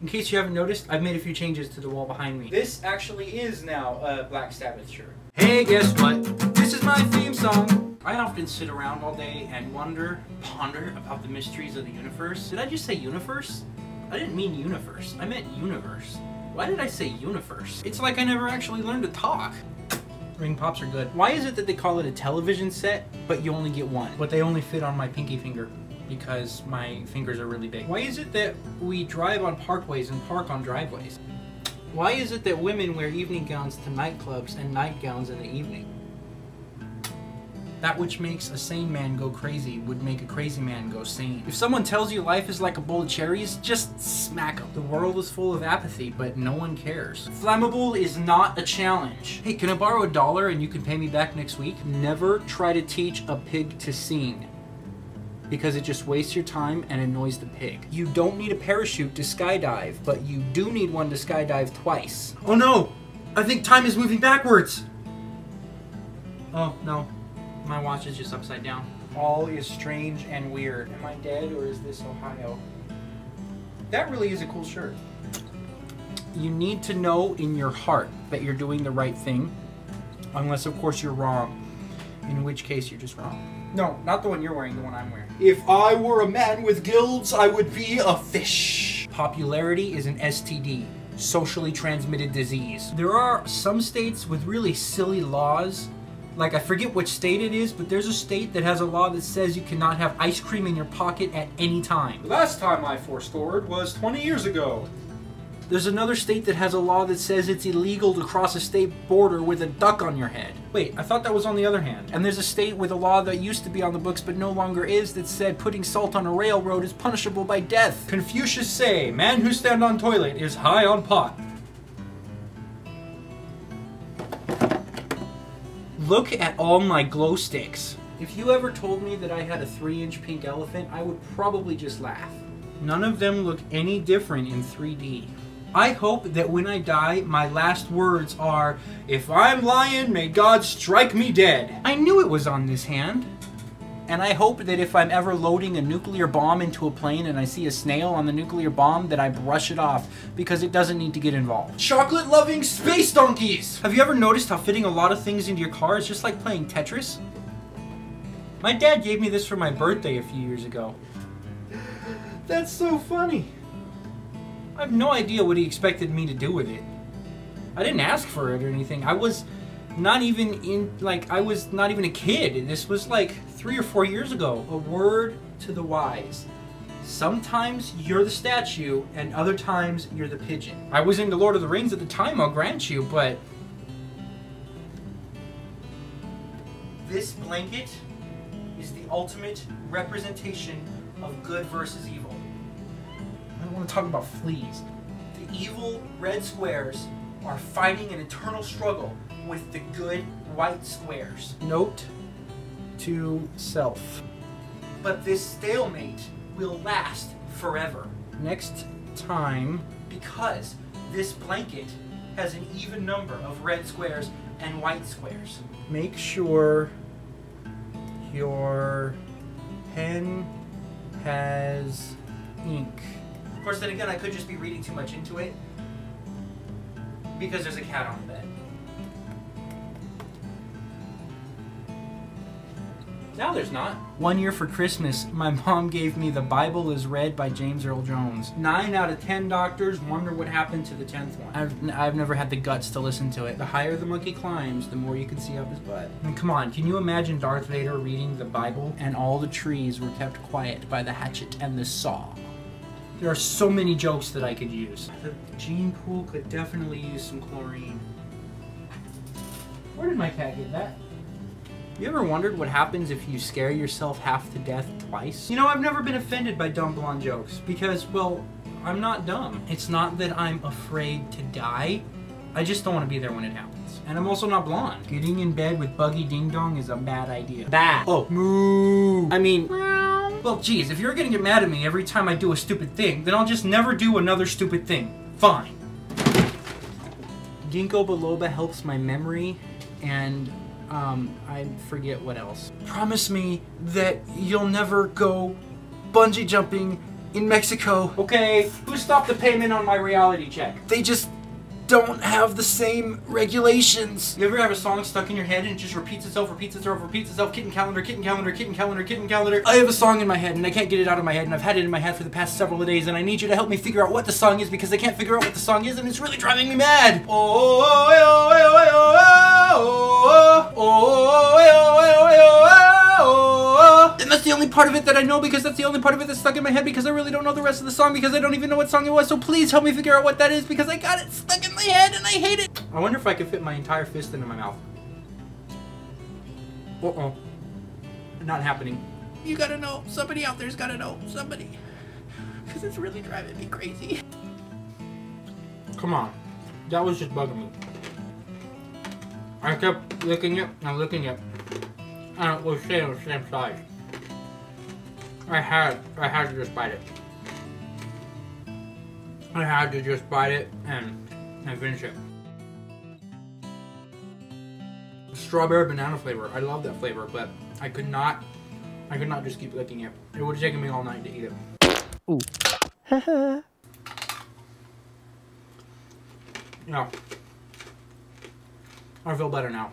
In case you haven't noticed, I've made a few changes to the wall behind me. This actually is now a Black Sabbath shirt. Hey, guess what? This is my theme song. I often sit around all day and ponder about the mysteries of the universe. Did I just say universe? I didn't mean universe. I meant universe. Why did I say universe? It's like I never actually learned to talk. Ring pops are good. Why is it that they call it a television set, but you only get one? But they only fit on my pinky finger because my fingers are really big. Why is it that we drive on parkways and park on driveways? Why is it that women wear evening gowns to nightclubs and nightgowns in the evening? That which makes a sane man go crazy would make a crazy man go sane. If someone tells you life is like a bowl of cherries, just smack them. The world is full of apathy, but no one cares. Flammable is not a challenge. Hey, can I borrow $1 and you can pay me back next week? Never try to teach a pig to sing, because it just wastes your time and annoys the pig. You don't need a parachute to skydive, but you do need one to skydive twice. Oh no! I think time is moving backwards! Oh no. My watch is just upside down. All is strange and weird. Am I dead or is this Ohio? That really is a cool shirt. You need to know in your heart that you're doing the right thing, unless of course you're wrong, in which case you're just wrong. No, not the one you're wearing, the one I'm wearing. If I were a man with gills, I would be a fish. Popularity is an STD, socially transmitted disease. There are some states with really silly laws. Like, I forget which state it is, but there's a state that has a law that says you cannot have ice cream in your pocket at any time. The last time I forestored was 20 years ago. There's another state that has a law that says it's illegal to cross a state border with a duck on your head. Wait, I thought that was on the other hand. And there's a state with a law that used to be on the books but no longer is that said putting salt on a railroad is punishable by death. Confucius say, man who stand on toilet is high on pot. Look at all my glow sticks. If you ever told me that I had a 3-inch pink elephant, I would probably just laugh. None of them look any different in 3D. I hope that when I die, my last words are, if I'm lying, may God strike me dead. I knew it was on this hand. And I hope that if I'm ever loading a nuclear bomb into a plane and I see a snail on the nuclear bomb, that I brush it off, because it doesn't need to get involved. Chocolate-loving space donkeys! Have you ever noticed how fitting a lot of things into your car is just like playing Tetris? My dad gave me this for my birthday a few years ago. That's so funny. I have no idea what he expected me to do with it. I didn't ask for it or anything. I was not even a kid. This was like 3 or 4 years ago. A word to the wise. Sometimes you're the statue and other times you're the pigeon. I was into Lord of the Rings at the time, I'll grant you, but this blanket is the ultimate representation of good versus evil. I don't want to talk about fleas. The evil red squares are fighting an eternal struggle with the good white squares. Note to self. But this stalemate will last forever. Next time, because this blanket has an even number of red squares and white squares. Make sure your pen has ink. Of course, then again, I could just be reading too much into it because there's a cat on the bed. Now there's not. One year for Christmas, my mom gave me The Bible is Read by James Earl Jones. 9 out of 10 doctors wonder what happened to the 10th one. I've never had the guts to listen to it. The higher the monkey climbs, the more you can see up his butt. I mean, come on, can you imagine Darth Vader reading the Bible and all the trees were kept quiet by the hatchet and the saw? There are so many jokes that I could use. The gene pool could definitely use some chlorine. Where did my cat get that? You ever wondered what happens if you scare yourself half to death twice? You know, I've never been offended by dumb blonde jokes because, well, I'm not dumb. It's not that I'm afraid to die. I just don't want to be there when it happens. And I'm also not blonde. Getting in bed with Buggy Ding Dong is a bad idea. Bad. Oh, moo. I mean, well, geez, if you're gonna get mad at me every time I do a stupid thing, then I'll just never do another stupid thing. Fine. Ginkgo biloba helps my memory, and I forget what else. Promise me that you'll never go bungee jumping in Mexico. Okay, who stopped the payment on my reality check? They just don't have the same regulations. You ever have a song stuck in your head and it just repeats itself, kitten calendar, kitten calendar, kitten calendar, kitten calendar? I have a song in my head and I can't get it out of my head, and I've had it in my head for the past several days, and I need you to help me figure out what the song is because I can't figure out what the song is and it's really driving me mad. And that's the only part of it that I know because that's the only part of it that's stuck in my head because I really don't know the rest of the song because I don't even know what song it was, so please help me figure out what that is because I got it stuck in my head and I hate it. I wonder if I could fit my entire fist into my mouth. Uh-oh. Not happening. You gotta know. Somebody out there's gotta know. Somebody. Because it's really driving me crazy. Come on. That was just bugging me. I kept licking it and licking it. And it was staying the same size. I had to just bite it. I had to just bite it and finish it. Strawberry banana flavor. I love that flavor, but I could not just keep licking it. It would have taken me all night to eat it. Ooh. Yeah. I feel better now.